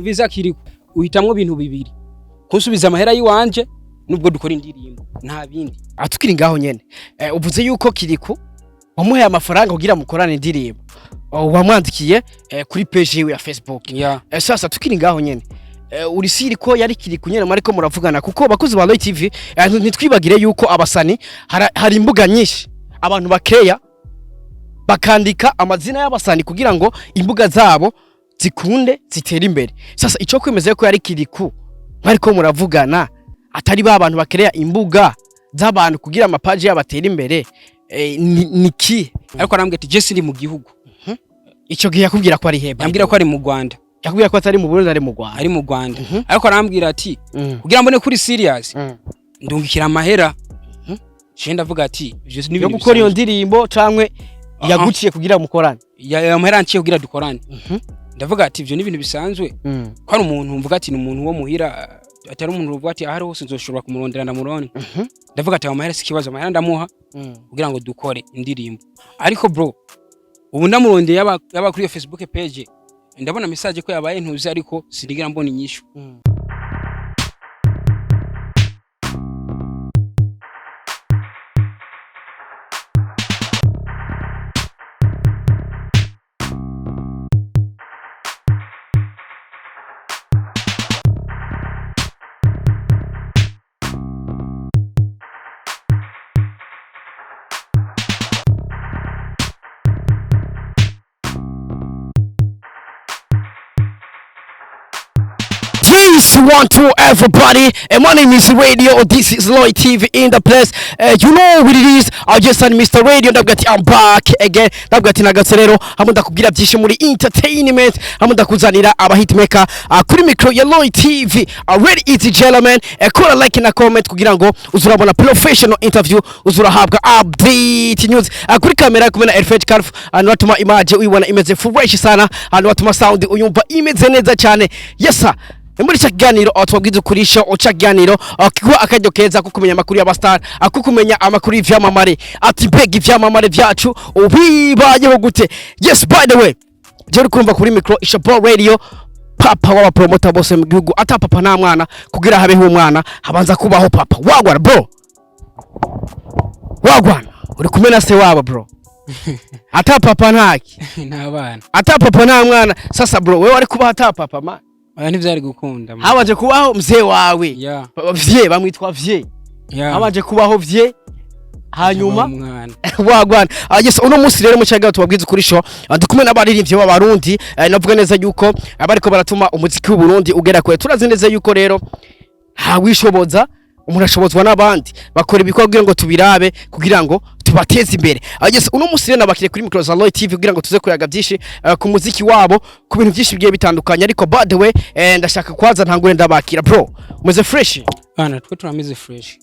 uviza Kiriku uhitamwe ibintu bibiri kunsubiza amahera yiwanje nubwo dukora indirimbo nta bindi atukiri ngaho nyene uvuze yuko Kiriku wamuhaye amafaranga kugira mukorane indirimbo wamwandikiye kuri page yiwe ya Facebook sasa tukiri ngaho nyene uri siri ko yari Kiriku nyene mariko muravugana kuko bakuzi ba Roy TV ntitwibagire yuko abasani hari imbuga nyinshi abantu bakeya bakandika amazina y'abasani kugira ngo imbuga zabo zikunde zitera imbere sasa ico kwemeza ko yari Kiriku mariko muravugana atari ba abantu bakereya imbuga z'abantu kugira amapaji y'abatera imbere niki ariko arambye ati je sindi mu gihugu ico gihe yakubwira ko ari heba yambwira ko ari mu Rwanda yakubwira ko atari mu Burundi ari mu Rwanda ari mu Rwanda ariko arambwira ati kugira mbone kuri serious ndungikira amahera je ndavuga ati je yo gukora iyo ndirimbo cankwe yaguciye kugira mukorane ya amahera nciye kugira dukorane ndavuga ati ivyo ni ibintu bisanzwe ko ari umuntu mvuga ati ni umuntu wo muhira atari umuntu uvuga ati ahari hose nzoshobora kumurondera ndamurone ndavuga ati amahera sikibazo amahera ndamuha kugira ngo dukore indirimbo ariko bro ubu ndamurondeye yaba kuri Facebook page ndabona message ko yabaye ntuzi ariko sindigira mbona inyishu One to everybody, and my name is Radio. This is Loy TV in the place. You know what it is. I just on Mr. Radio. I'm back again. Nagaserero. Hamunda kugira byinshi muri entertainment. Hamunda kuzanira aba hitmaker kuri micro ya Loy TV. Already easy gentlemen. Kora like na comment kugira ngo uzurabona professional interview, uzurahabwa update news. Kuri kamera kumena Elfred Karf anatuma image uyibona imeze fresh sana. Anatuma sound uyumva imeze neza cyane. Yes sir. Muri cyaganiro atwabwiza kurisha ocaganiro akigwa akajyo keza kukumenya amakuru y'abastar akukumenya amakuru y'ivyamamare ati beg ivyamamare vyacu ubibayeho gute. Yes by the way je rukumva kuri micro Ishabo Radio papa wa promoter bose mu gihugu ata papa nta mwana kugira habeho umwana habanza kubaho papa wagwana bro wagwana uri kumena se waba bro ata papa ntaki nta bana ata papa nta mwana sasa bro wewe ari kuba ata papa man ntivyari gukunda habaje kubaho mzee wawe vye bamwitwa vye habaje kubaho vye hanyuma wagwana yes uno munsi rero mu cyaga tubabwiza kuri show dukumwe n'abaririmbyi b'abarundi navuga neza yuko abariko baratuma umuziki w'u Burundi ugera kure turazi neza yuko rero ha wishoboza umuntu ashobozwa n'abandi bakora ibikorwa kugira ngo tubirabe kugira ngo tubateze imbere. Yes uno munsi rero nabakire kuri micro za Loy TV kugira ngo tuze kuyaga byinshi ku muziki wabo ku bintu byinshi bigiye bitandukanye ariko by the way ndashaka kwaza ntangure ndabakira bro umeze fresh bana twe turameze fresh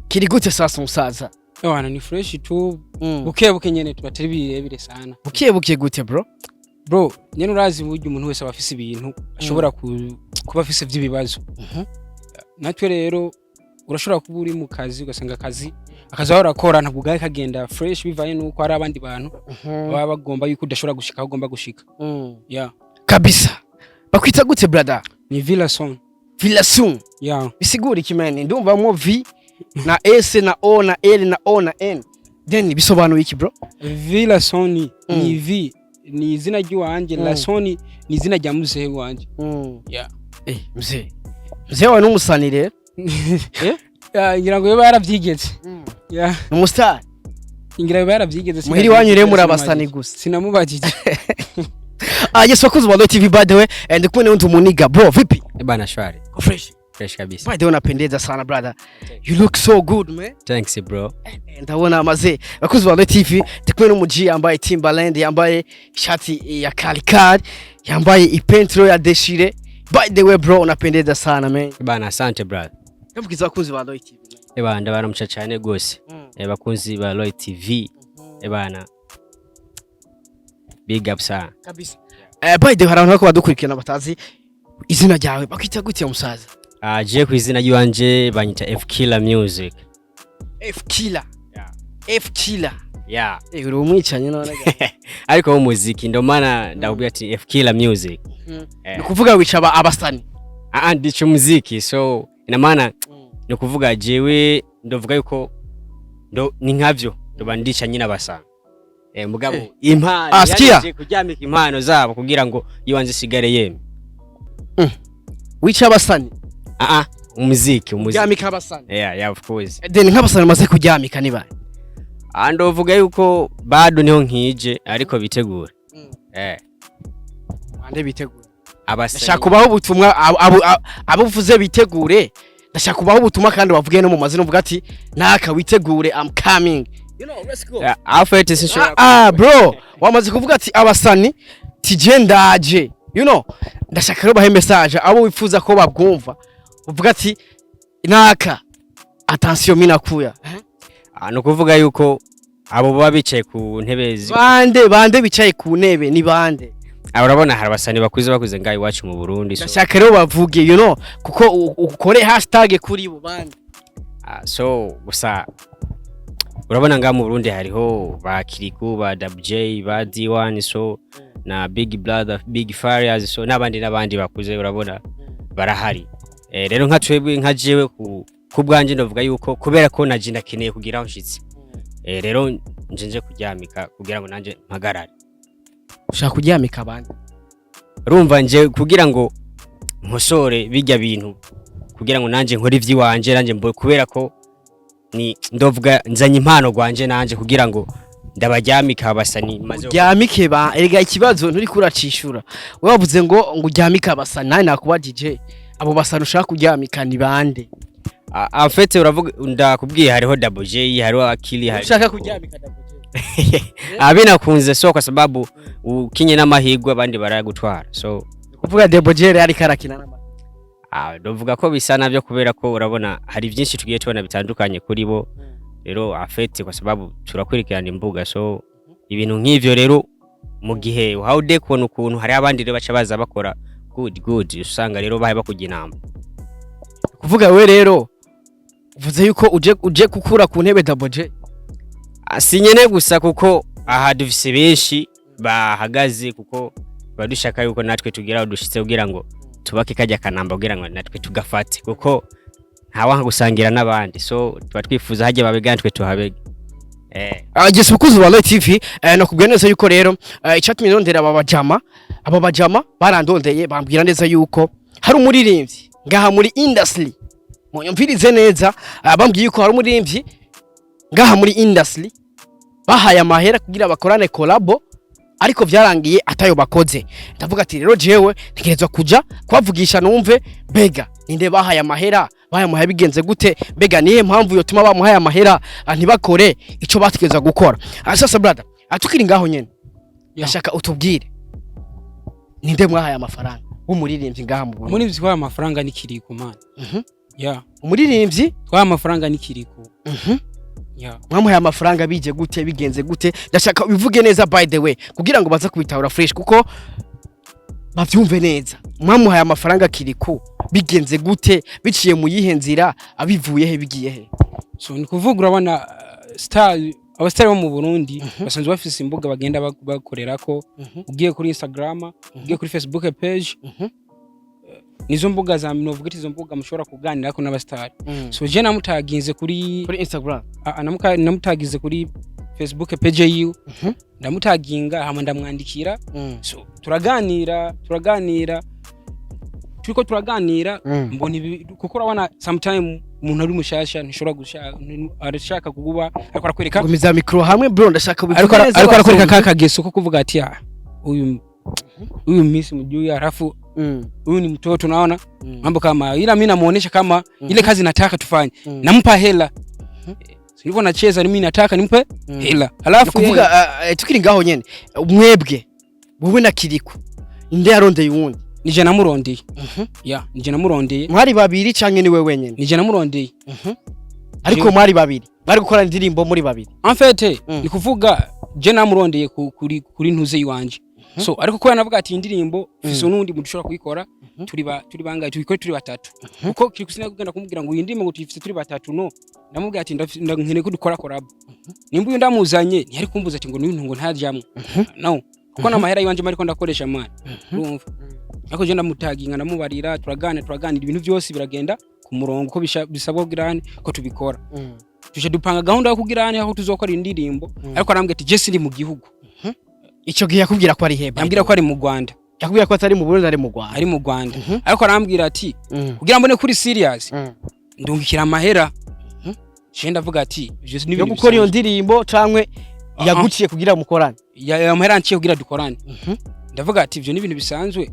kiri gute sasa umusaza bana ni fresh tu buke nyene tubateri birebire sana buke gute bro nyene urazi buryo umuntu wese abafise ibintu ashobora kuba afise by'ibibazo natwe rero urashobora kuba uri mu kazi ugasanga akazi arakora ntabwo gahe kagenda fresh bivaye nuko ari abandi bantu baba bagomba yuko udashobora gushika aho ugomba gushika kabisa bakwita gute brother ni Villason bisigura ikimene ndumva mo V na S na O na L na O na N then bisobanuye iki bro Villason ni V ni izina ry'uwanje Lason ni izina rya muzehe wanje mzee wa n'umusanire ngira ngo yaba yaravyigeze umustar ngira yaba yaravyigeze muhiri wanyu rero muri abasani gusa sinamubajije yes wakuze wa Loy TV by the way and kumwe n'undi muniga bro vipi bana shwari fresh kabisa by the way unapendeza sana brother you look so good man thanks bro ndabona amaze wakuze wa Loy TV kumwe n'umuji yambaye Timbaland yambaye shati ya Kalikari yambaye ipentro ya Deshire. By the way bro unapendeza sana man bana asante brother Yavugiza bakunzi ba Loy TV ndabana mucacane gose bakunzi ba Loy TV bana big up sana kabisa by the way harano ko badukurikirana batazi izina ryawe bakwita gute umusaza je ku izina ryanje banyita F Killer Music F Killer F Killer yeah uri umwicanye none ariko wo muziki ndo maana ndakubwira ati F Killer music ni kuvuga wica abasani ndicho muziki so ina maana ni kuvuga jewe ndovuga yuko ni nkavyo ndo ndica nyina basanga mugabo impano yaje kuryamika impano zabo kugira ngo yiwanze sigare yeme wica abasani umuziki kuryamika abasani yeah of course then nk'abasani maze kuryamika ni bane ndovuga yuko bado niho nkije ariko bitegura bande bitegura abasani ndashaka kubaho ubutumwa abuvuze bitegure ndashaka kubaho ubutumwa kandi bavuge no mu mazina uvuga ati naka witegure I'm coming you know let's go afete sinshobora bro wamaze kuvuga ati abasani tijendaje you know ndashaka rero bahe message abo wifuza ko babwumva uvuga ati naka attention minakuya no kuvuga yuko abo baba bicaye ku ntebe bande bicaye ku ntebe ni bande urabona hari abasani bakuze ngayi wacu mu Burundi so ndashaka rero bavuge you know kuko ukore hashtag kuri bo bande so gusa urabona nga mu Burundi hariho ba Kiriku ba WJ ba D1 so na Big Brother Big Farias so nabandi bakuze urabona barahari rero nka twebwe nka jewe ku bwanje ndavuga yuko kubera ko naje ndakeneye kugira aho nshitse rero nje kuryamika kugira ngo nanje mpagarare ushaka kuryamika abandi urumva nje kugira ngo nkosore bijya bintu kugira ngo nanje nkore ivyi wanje nanje mbo kubera ko ni ndovuga nzanye impano gwanje nanje kugira ngo ndabaryamika abasani maze uryamike ba erega ikibazo nturi kuracishura we wavuze ngo uryamika abasani nawe nakubajije abo basani ushaka kuryamika ni bande afete uravuga ndakubwiye hariho WJ hariho Akili hari ushaka kuryamika WJ abinakunze so kwa sababu ukinye n'amahigwe abandi barayagutwara so kuvuga WJ ari karakina n'amahigwe ndovuga ko bisa navyo kubera ko urabona hari byinshi tugiye tubona bitandukanye kuri bo rero afete kwa sababu turakurikirana imbuga so ibintu nk'ivyo rero mu gihe haude kubona ukuntu hari abandi rero baca baza bakora good usanga rero bahe bakujya inamba kuvuga we rero uvuze yuko uje kukura ku ntebe WJ asinyene gusa kuko aha dufise benshi bahagaze kuko badushaka yuko natwe tugira dushitse kugira ngo tubake kajya kanamba kugira ngo natwe tugafate kuko ntawanga gusangira n'abandi so tuba twifuza hajye babigantwe tuhabege agese ukuzi wa Light TV nakubwiye neza yuko rero icyatumye ndondera aba bajama barandondeye bambwira neza yuko hari umuririmbyi ngaha muri industry munyumvirize neza bambwiye yuko hari umuririmbyi ngaha muri industry bahaye amahera kugira bakorane collabo ariko byarangiye atayo bakoze ndavuga ati rero jewe ntegerezwa kuja kwavugisha numve bega ninde bahaye amahera bigenze gute bega nihe mpamvu yo tuma bamuhaye amahera ntibakore ico bategeza gukora sasa brother atukiri ngaho nyene yashaka utubwire ninde mwahaye amafaranga umuririmbyi ngaha mu muri bizwa amafaranga ni Kiriku man umuririmbyi twa amafaranga ni Kiriku mwamuhaye amafaranga bije gute bigenze gute ndashaka ubivuge neza by the way kugira ngo baza kubitahura fresh kuko bavyumve neza mwamuhaye amafaranga Kiriku bigenze gute biciye mu yihe nzira abivuye he bigiye he so ni kuvuga urabona abastar bo mu Burundi basanzwe bafise imbuga bagenda bakorera ko ugiye kuri Instagram ugiye kuri Facebook page nizo mbuga za minovuga izo mbuga mushobora kuganira ko n'abastar so je namutaginze kuri Instagram namutagize kuri Facebook page yiwe ndamutaginga hama ndamwandikira so turaganira mboni kuko urabona sometime umuntu ari mushasha ntishobora gushaka arashaka kuguba ariko arakwereka gumiza micro hamwe bro ndashaka ariko arakwereka kakageso ko kuvuga ati uyu miss mjui halafu huyu ni mtoto naona mambo kama ila mimi namuonesha kama ile kazi nataka tufanye nampa hela sivyo nacheza mimi nataka nimpe hela halafu kuvuga tukiri ngaho nyene mwebwe wowe na Kiriku inde yarondeye uwundi nije namurondeye nije namurondeye mwari babiri canke ni wewe wenyene nije namurondeye ariko mwari babiri bari gukora indirimbo muri babiri en fait ni kuvuga je namurondeye kuri ntuze yiwanje so ariko ko yanavuga ati indirimbo fiso nundi mudushobora kuyikora turi bangaye tubikore turi batatu kuko Kiriku sinagenda kumubwira ngo iyi ndirimbo ngo tuyifite turi batatu no namubwira ati nkeneye ko dukora collab nimba uyu ndamuzanye ntiyari kumbuza ati ngo n'ibintu ngo ntajyamwe no kuko namahera yibanje mariko ndakoresha man urumva ariko je ndamutaginga ndamubarira turaganira ibintu byose biragenda ku murongo ko bisabwa kugirane ko tubikora tuje dupanga gahunda yo kugirane aho tuzokora indirimbo ariko arambwira ati je sindi mu gihugu ico gihe yakubwira ko ari heba yambwira ko ari mu Rwanda yakubwira ko atari mu Burundi ari mu Rwanda ari mu Rwanda ariko arambwira ati kugira mbone kuri serious ndungikira amahera je ndavuga ati yo gukora iyo ndirimbo cankwe yaguciye kugira mukorane ya amahera nciye kugira dukorane ndavuga ati ivyo ni ibintu bisanzwe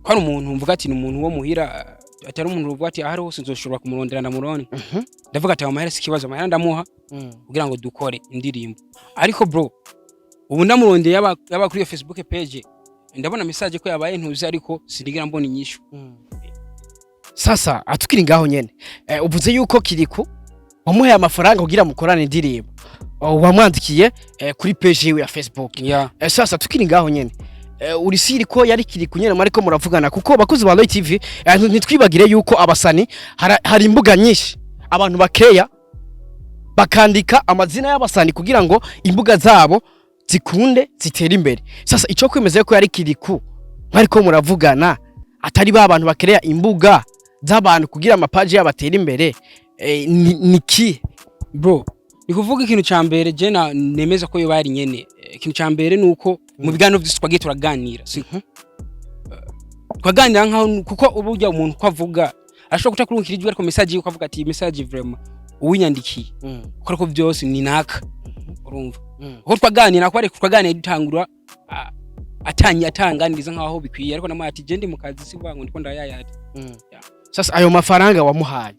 ko ari umuntu mvuga ati ni umuntu wo muhira atari umuntu uvuga ati ahari hose nzoshobora kumurondera ndamurone ndavuga ati amahera sikibazo amahera ndamuha kugira ngo dukore indirimbo ariko bro ubu ndamurondeye yaba kuri Facebook page ndabona message ko yabaye ntuzi ariko sirigira mbona inyishu sasa atukiri ngaho nyene uvuze yuko Kiriku wamuhaye amafaranga kugira mukorane indirimbo wamwandikiye kuri page ya Facebook sasa tukiri ngaho nyene urisiri ko yari Kiriku nyene mariko muravugana kuko bakuzi ba Loy TV ntitwibagire yuko abasani hari imbuga nyinshi abantu bakeya bakandika amazina y'abasani kugira ngo imbuga zabo zikunde zitera imbere sasa ico kwemeza ko yari Kiriku mariko muravugana atari ba abantu bakereya imbuga z'abantu kugira amapaji y'abatera imbere niki bro nikuvuga ikintu cyambere je nemeza ko yo bari nyene ikintu cyambere nuko mu biganiro byose twagiye turaganira twaganira nkaho kuko uburyo umuntu kwavuga ashobora kutakurungikira ijwi ariko message yuko avuga ati message vraiment uwinyandikiye ko byose ni naka urumva ko twaganira ko ariko twaganira dutangura atanganiriza nkaho bikwiye ariko namwe ati je ndi mu kazi sivango ndiko ndayayati sasa ayo mafaranga wamuhaye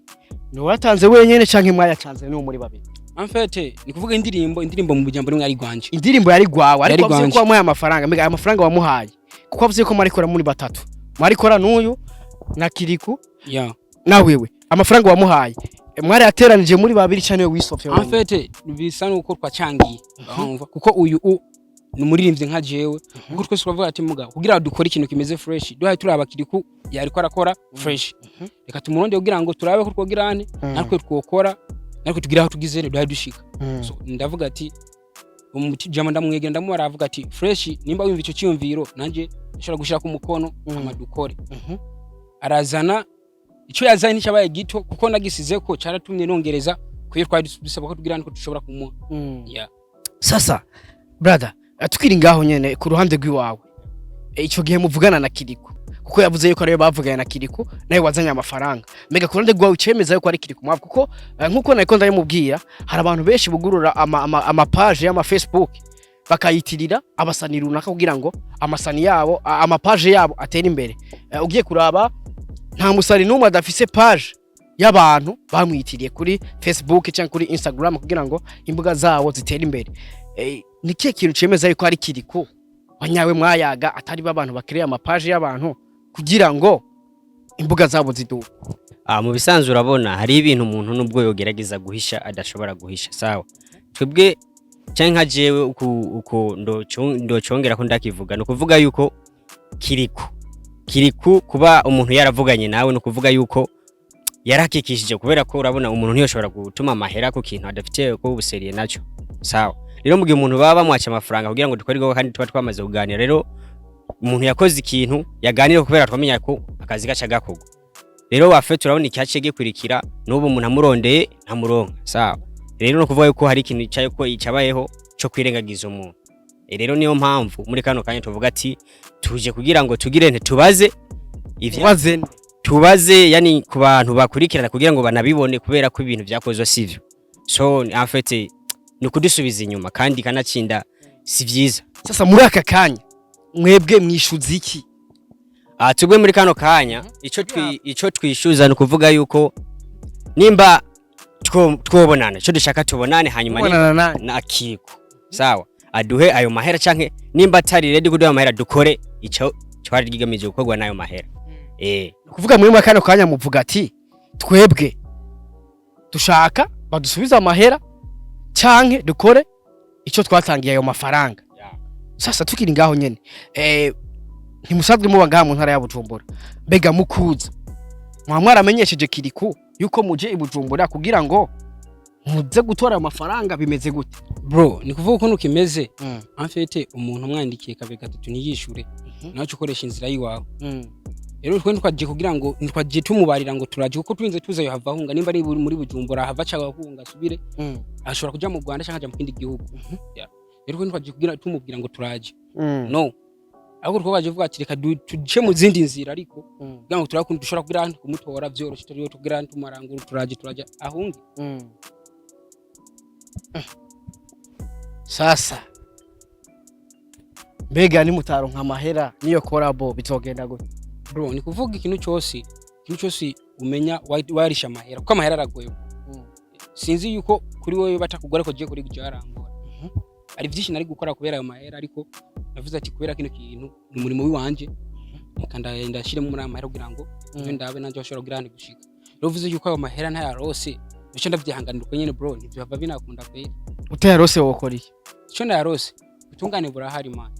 ni watanze wenyene canke mwayatanze no muri babiri en fait ni kuvuga indirimbo mu bujambo rimwe ari gwanje indirimbo yari gwawe ariko avuze ko wamuhaye amafaranga mbega ayo mafaranga wamuhaye kuko avuze ko marikora muri batatu marikora n'uyu na Kiriku na wewe amafaranga wamuhaye mwari yateranije muri babiri cyane wisofye en fait bisa nuko twacangiye kuko uyu numuririmbye nka jewe kuko twese turavuga ati muga kugira dukora ikintu kimeze fresh duhaye turaba Kiriku yariko arakora fresh reka tumuronde kugira ngo turabe ko twogirane natwe twokora natwe tugira aho tugizene duhaye dushika so ndavuga ati umutijama ndamwegera ndamubara avuga ati fresh nimba wimva ico cyumviro nanje nshobora gushira ku mukono amadukore arazana ico yazanye cyabaye gito kuko nagisize ko cyaratumye nongereza kuyo twari dusaba ko tugirane ko dushobora kumuha sasa brother atukiri ngaho nyene ku ruhande rw'iwawe ico gihe muvugana na Kiriku kuko yavuze yuko ariyo bavugana na Kiriku nawe wazanye amafaranga mbega ku ruhande rwawe cemeza yuko ari Kiriku mwavu kuko nkuko nako ndayimubwira hari abantu benshi bugurura ama page y'ama Facebook bakayitirira abasani runaka kugira ngo amasani yabo ama page yabo atera imbere ugiye kuraba nta musari numwe adafise page y'abantu bamwitiriye kuri Facebook cyangwa kuri Instagram kugira ngo imbuga zabo zitera imbere ni kiye kintu cemeza yuko ari Kiriku wanyawe mwayaga atari babantu bakiriye amapaje y'abantu kugira ngo imbuga zabo ziduka mu bisanzwe urabona hari ibintu umuntu nubwo yogerageza guhisha adashobora guhisha sawa twebwe cyane nka jewe uko ndocongera ko ndakivuga no kuvuga yuko Kiriku kuba umuntu yaravuganye nawe no kuvuga yuko yarakikishije kubera ko urabona umuntu ntiyoshobora gutuma amahera ku kintu adafite ko ubuseriye naco sawa rero mugihe umuntu baba bamwacha amafaranga kugira ngo dukorerwe kandi tuba twamaze kuganira rero umuntu yakoze ikintu yaganira kubera twamenya ko akazi gaca gakorwa rero wafe turabona icyace gikurikira n'ubu umuntu amurondeye ntamuronka sawa rero no kuvuga yuko hari ikintu cyaye ko icabayeho cyo kwirengagiza umuntu rero niyo mpamvu muri kano kanya tuvuga ati tuje kugira ngo tugire tubaze tubaze yani ku bantu bakurikirana kugira ngo banabibone kubera ko ibintu byakozwe sivyo so en fait ni kudusubiza inyuma kandi kanatsinda si vyiza sasa muri aka kanya mwebwe mwishuza iki tubwe muri kano kanya ico twishuza no kuvuga yuko nimba twobonana cyo dushaka tubonane hanyuma na Kiriku sawa aduhe ayo mahera canke nimba atari ready kuduha amahera dukore ico twari gigamije gukorwa nayo mahera kuvuga muri kano kanya muvuga ati twebwe dushaka badusubiza amahera canke dukore ico twatangiye ayo mafaranga sasa tukiri ngaho nyene ntimusanzwe muba ngaha mu ntara ya Bujumbura mbega mukuza mwaramenyesheje Kiriku yuko muje i Bujumbura kugira ngo muze gutora amafaranga bimeze gute bro ni kuvuga ukuntu kimeze en fait umuntu mwandikiye kabe gatatu niyishure naco ukoresha inzira yiwawe rero twe twaje kugira ngo twaje tumubarira ngo turaje kuko twinze tuzayo hava hunga nimba ari muri Bujumbura hava caga hunga subire ashobora kuja mu Rwanda cyangwa mu kindi gihugu rero twe twaje kugira tumubwira ngo turaje no ahubwo twaje vuga ati reka tuje mu zindi nzira ariko kugira ngo turakunda dushobora kugira kumutora vyoroshe turiyo tugira tumaranguru turaje ahunge sasa mbega ni mutaro nka mahera niyo collabo bitogenda gute bro ni kuvuga ikintu cyose umenya warisha amahera kuko amahera aragoye sinzi yuko kuri wowe batakugora ko je kuri gujarangora ari byinshi nari gukora kubera ayo mahera ariko navuze ati kubera kino kintu ni umurimo wiwanje kanda ndashiremo muri amahera kugira ngo ndabe nanje bashobora kugira ndi gushika rero uvuze yuko ayo mahera ntayarose bice ndavyihanganira uko nyene bro nivyo bava binakunda kweli utayarose wokora iki cyo ndayarose utungane burahari man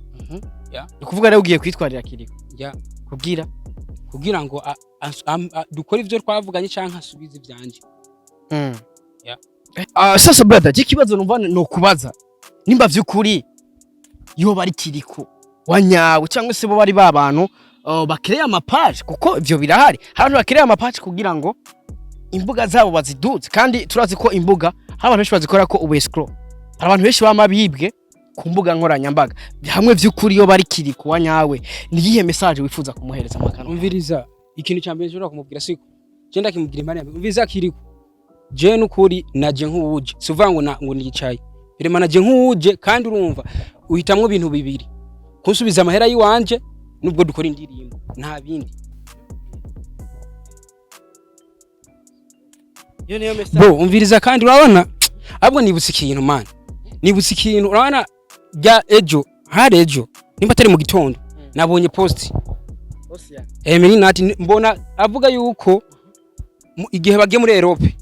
ni kuvuga rero ugiye kwitwarira Kiriko kugira ngo dukora ivyo twavuganye canka asubize ivyanje sasa brother ikibazo numva no kubaza nimba vyukuri yo bari Kiriko wanyawe cyangwa se bo bari babantu bakireye amapage kuko ivyo birahari abantu bakireye amapage kugira ngo imbuga zabo baziduze kandi turazi ko imbuga abantu benshi bazikora ko ubescro abantu benshi bamabibwe ku mbuga nkoranyambaga hamwe vy'ukuri yo bari Kiriko wanyawe ni yihe message wifuza kumuhereza makano umviriza ikintu cyambere cyo kumubwira siko je ndakimubwira impane umviriza Kiriko je n'ukuri naje nk'uwuje sivuga ngo nicaye birema naje nk'uwuje kandi urumva uhitamwe ibintu bibiri kunsubiza amahera yiwanje nubwo dukora indirimbo nta bindi yo niyo message bro umviriza kandi urabona ahubwo nibutse ikintu man nibutse ikintu urabona ya ejo nimba atari mu gitondo nabonye post Emily nati mbona avuga yuko igihe bagiye muri Europe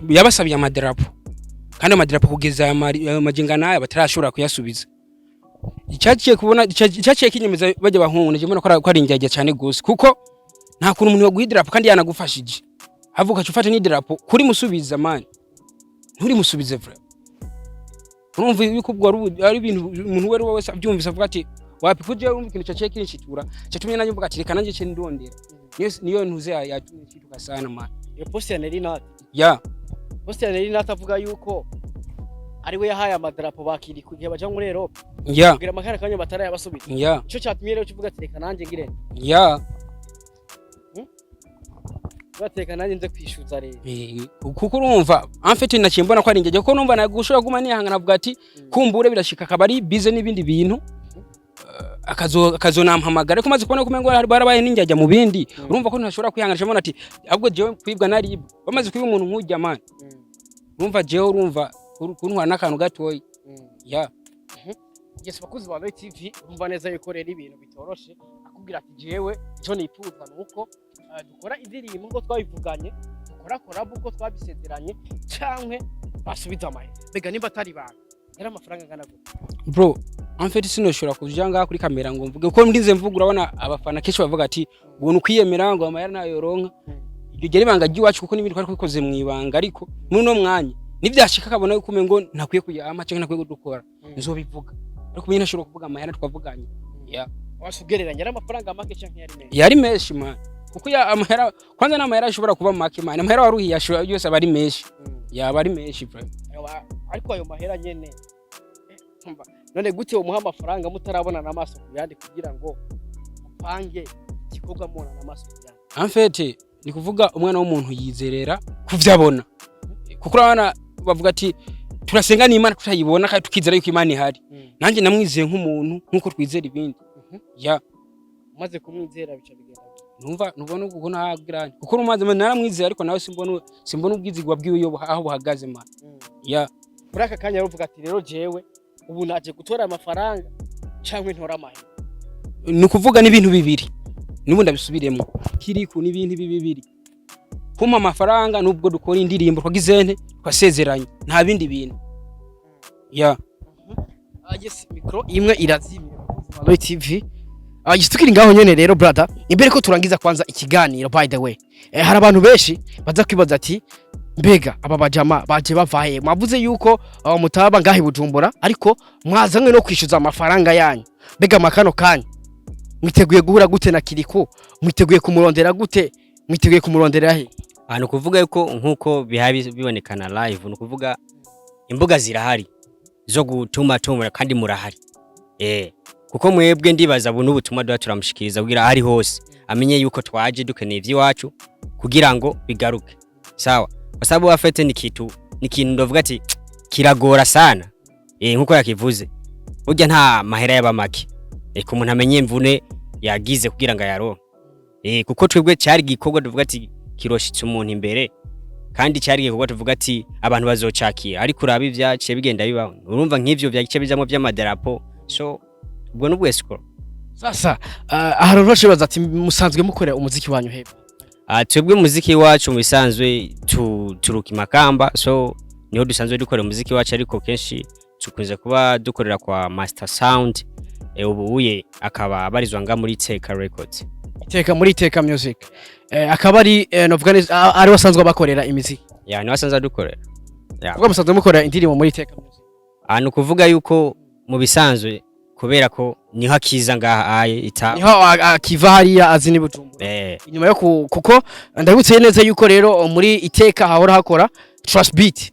yabasabiye amadarapo kandi amadarapo kugeza amajenga nayo batarashobora kuyasubiza icyaciye kubona icyaciye kinyemeza bajya bahungu nje mbona ko ari injyaje cyane gose kuko nta kuntu umuntu yoguhidirapo kandi yanagufashije avuga cyufate ni darapo kuri musubiza man nturi musubize vra urumva bikubwo ari ibintu umuntu wari wese abyumvise avuga ati wapi kuje urumva ikintu cyaciye kinshitura cyatumye nanjye mvuga ati reka nanjye cye ndondera niyo ntuze yatumye kituka sana man iyo post ya Nerina post ya Nerina atavuga yuko ari we yahaye amadarapo bakiri kugihe baje muri Europe kugira amakara kanyo batara yabasubira ico cyatumye rero kivuga ati reka nanjye ngire bateka nanjye nze kwishuza rero kuko urumva en fait nacimbona ko ari ingeje ko numva nagushora guma nihangana avuga ati kumbure birashika kabari bize n'ibindi bintu akazo nampamagara ko maze kubona kumengo barabaye n'injyajya mu bindi urumva ko ntashobora kwihanganisha mbona ati ahubwo jewe kwibwa nari bamaze kwiba umuntu nkujya man urumva jewe urumva kuntwara n'akantu gatoyi yes bakuzi ba Light TV urumva neza yuko rero ibintu bitoroshe akubwira ati jewe cyo nifuza nuko dukora indirimbo ngo twabivuganye dukora collab uko twabisezeranye cyangwe basubiza amahera bega nimba atari bantu era amafaranga ngana gute bro en fait sinoshobora kuja ngaha kuri kamera ngo mvuge ko ndinze mvuga urabona abafana kenshi bavuga ati ubuntu kwiyemera ngo amahera nayo ronka iryo gere banga giwacu kuko n'ibindi twari kwikoze mu ibanga ariko muri no mwanya nivyashika kabona yuko umengo ntakwiye kuyama cyangwa ntakwiye gudukora nzobivuga ariko mimi nashobora kuvuga amahera twavuganye wasugereranya era amafaranga make cyangwa yari menshi man kuko ya amahera kwanza na amahera ashobora kuba make man amahera waruhiye yose abari menshi yaba ari menshi bro ariko ayo mahera nyene none gute umuha amafaranga mutarabona namaso kuyandi kugira ngo upange gikorwa mona namaso kuyandi en fait ni kuvuga umwana w'umuntu yizerera kuvyabona kuko urabona bavuga ati turasenga n'Imana tutayibona kandi tukizera yuko Imana ihari nanjye namwizeye nk'umuntu nkuko twizera ibindi maze kumwizera bica bigenda numva nubona uko nagira kuko rumaze naramwizeye ariko nawe simbona ubwizigwa bwiwe aho buhagaze man muri aka kanya ruvuga ati rero jewe ubu naje gutora amafaranga cyangwa ntora amahera ni kuvuga n'ibintu bibiri nubundi abisubiremo Kiriko n'ibintu bibiri kumpa amafaranga nubwo dukora indirimbo twagizente twasezeranye nta bindi bintu Yes, micro imwe irazimye Roy TV. Tukiri ngaho nyene rero brother, imbere ko turangiza kwanza ikiganiro by the way. Hari abantu benshi baza kwibaza ati mbega aba bajama baje bavaye mwavuze yuko mutaba ngahi Bujumbura ariko mwazanywe no kwishyuza amafaranga yanyu. Mbega makano kanyu mwiteguye guhura gute na Kiriko? Mwiteguye kumurondera gute? Mwiteguye kumurondera he? Hano kuvuga yuko nkuko bihabi bibonekana live no kuvuga imbuga zirahari zo gutuma kandi murahari. Kuko mwebwe ndibaza buno ubutumwa dwa turamushikiriza kugira ari hose amenye yuko twaje dukeneye ivy'iwacu kugira ngo bigaruke. Sawa. Basabu afete ni kintu ndavuga ati kiragora sana. Nkuko yakivuze. Burya nta mahera y'abamake. Ko umuntu amenye imvune yagize kugira ngo yaronke. Kuko twebwe cyari gikorwa tuvuga ati kiroshitse umuntu imbere kandi cyari gikorwa tuvuga ati abantu bazocakira ariko urabi vyaciye bigenda bibaho. Urumva nk'ivyo vyagice bijamo by'amadarapo. So ubwo n'ubwesiko. Sasa aharoroshe baza ati musanzwe mukorera umuziki wanyu hebe. Twebwe umuziki wacu mu bisanzwe turuka Makamba, so niho dusanzwe dukorera umuziki wacu ariko kenshi tukunze kuba dukorera kwa Master Sound. Ubuye akaba abarizwa nga muri Teka Records. Teka muri Teka Music. Akaba ari novuga neza ari wasanzwe bakorera imiziki. Ni wasanzwe dukorera. Ubwo musanzwe mukorera indirimbo muri Teka Music. No kuvuga yuko mu bisanzwe kubera ko niho akiza ngaha aye ita niho akiva hariya azini Bujumbura. Inyuma yo kuko ndabutse neza yuko rero muri Iteka hahora hakora Trust Beat.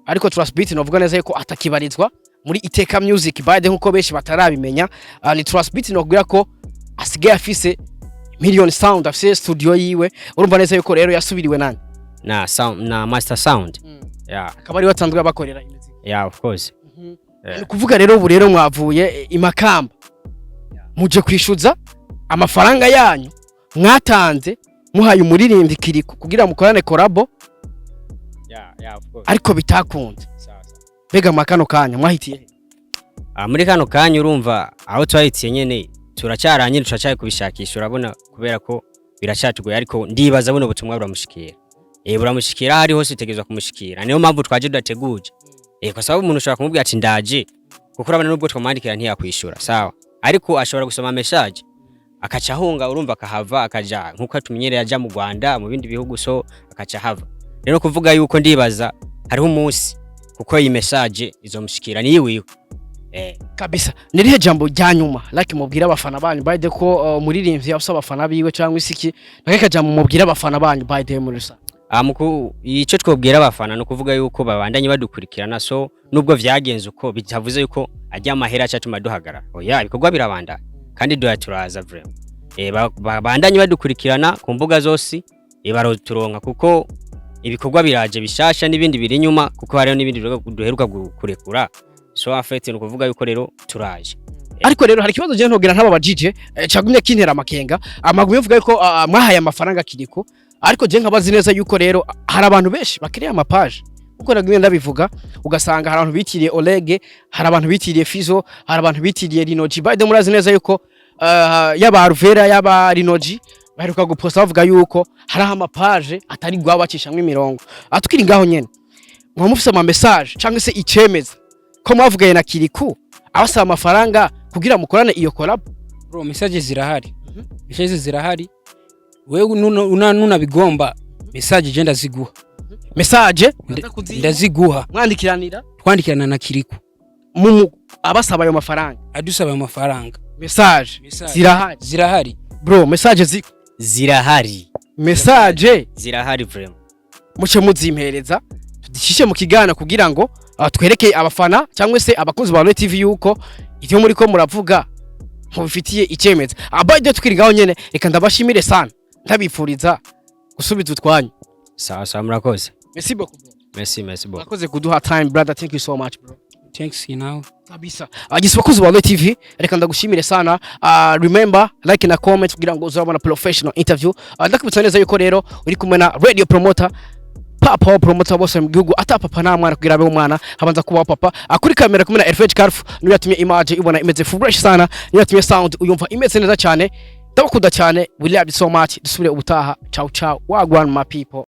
Ariko Trust Beat novuga neza yuko atakibarizwa muri Iteka Music by the nkuko benshi batarabimenya. Ni Trust Beat nokugira ko asigaye afise Million Sound afise studio yiwe. Urumva neza yuko rero yasubiriwe nani na Master Sound. Akaba ari watanzwe bakorera imiziki. Of course. Kuvuga rero ubu rero mwavuye Makamba muje kwishuza amafaranga yanyu mwatanze muhaye umuririmbyi Kiriko kugira mukorane collabo. Of course. Ariko bitakunze. Bega makano kanya mwahitiye muri kano kanya urumva aho twahitiye nyene turacyaranye turacaye kubishakisha urabona kubera ko biracatugoye ariko ndibaza buno butumwa buramushikira. Buramushikira hari hose utegezwa kumushikira. Niyo mpamvu twaje duteguje. Kwa sababu umuntu ushobora kumubwira ati ndaje kuko urabona nubwo twamwandikira ntiyakwishura sawa ariko ashobora gusoma message akaca hunga urumva akahava akaja nkuko tumenyereye aja mu Rwanda mu bindi bihugu so akaca hava rero kuvuga yuko ndibaza hariho umunsi kuko iyi message izomushikira ni yiwiwe kabisa. Nirihe jambo ryanyuma like mubwira abafana banyu by the ko muririmbyi yabusaba abafana biwe cyangwa isiki nakeka jambo mubwira abafana banyu by the muri sa muku ico twobwira abafana no kuvuga yuko babandanye badukurikirana so nubwo vyagenze uko bitavuze yuko ajya amahera cyatuma duhagara ibikorwa birabanda kandi turaza vraiment babandanye badukurikirana ku mbuga zose baroturonka kuko ibikorwa biraje bishasha n'ibindi biri nyuma kuko hariho n'ibindi duheruka kurekura so afete no kuvuga yuko rero turaje. Ariko rero hari kibazo je ntogira ntaba bajije cagumye kintera amakenga amagumye uvuga yuko mwahaye amafaranga Kiriko ariko je nkabazi neza yuko rero hari abantu benshi bakiriye amapage uko nagumye ndabivuga ugasanga hari abantu bitiriye Olege, hari abantu bitiriye Fizo, hari abantu bitiriye Rinoji. By the murazi neza yuko yaba Ruvera yaba Rinoji baheruka guposta bavuga yuko hari amapage atari gwabacishamwe imirongo. Atukiri ngaho nyene mwamufise ama message cyangwa se icemeza ko mwavugaye na Kiriko abasaba amafaranga kugira mukorane iyo collab. Bro message zirahari. Message zirahari. Wewe nuna bigomba message je ndaziguha. Message ndaziguha. Twandikirana na Kiriko. Abasaba ayo mafaranga. Adusaba amafaranga. Message zirahari. Bro message zirahari. Message zirahari vraiment. Muce muzimpereza tudishishe mu kigana kugira ngo twereke abafana cyangwa se abakunzi ba Roy TV yuko ivyo muri ko muravuga mubifitiye icemeza. Abaje tukirigaho nyene reka ndabashimire sana ntabifuriza gusubiza utwanyu. Sawa murakoze. Merci beaucoup bro. Merci beaucoup. Murakoze kuduha time brother, thank you so much bro. Thanks now. Kabisa. Abakunzi ba Roy TV reka ndagushimire sana. Remember like na comment kugira ngo uzabona professional interview. Ndakubitsa neza yuko rero uri kumwe na radio promoter Papa promoter bose mu gihugu atapapa nta mwana kugira abe umwana habanza kuba papa akuri kamera kumena Elfage Carf niyo yatumye image ibona imeze fresh sana niyo yatumye sound uyumva imeze neza cyane. Ndabakunda cyane, we love you so much. Dusubire ubutaha. Ciao ciao. Wagwan my people.